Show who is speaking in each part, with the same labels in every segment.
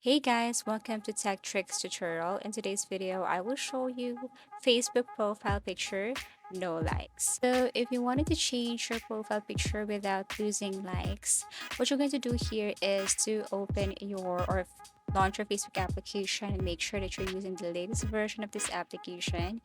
Speaker 1: Hey guys, welcome to Tech Tricks tutorial. In today's video, I will show you Facebook profile picture, no likes. So if you wanted to change your profile picture without losing likes, what you're going to do here is to open launch your Facebook application and make sure that you're using the latest version of this application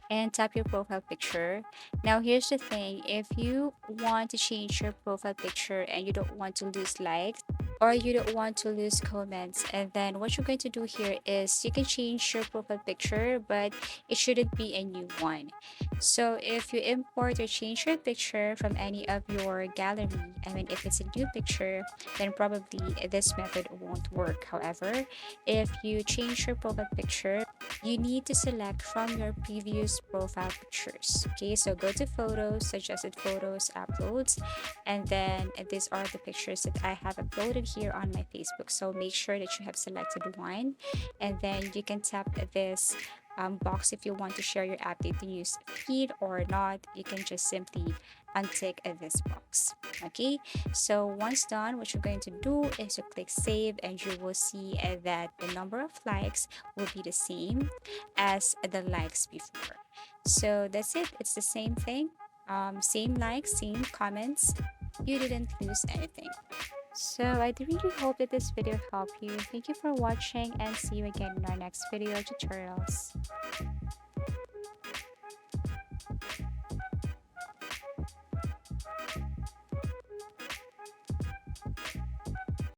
Speaker 1: and tap your profile picture. Now, here's the thing, if you want to change your profile picture and you don't want to lose likes or you don't want to lose comments, and then what you're going to do here is you can change your profile picture, but it shouldn't be a new one. So, if you import or change your picture from any of your gallery, I mean, if it's a new picture, then probably this method won't work. However, if you change your profile picture, you need to select from your previous profile pictures. Okay, so go to photos, suggested photos, uploads, and then these are the pictures that I have uploaded here on my Facebook. So make sure that you have selected one, and then you can tap this box if you want to share your update news feed or not. You can just simply untick this box. Okay, so once done, what you're going to do is to click save, and you will see that the number of likes will be the same as the likes before. So that's it. It's the same thing. Same likes, same comments. You didn't lose anything. So I really hope that this video helped you. Thank you for watching and see you again in our next video tutorials.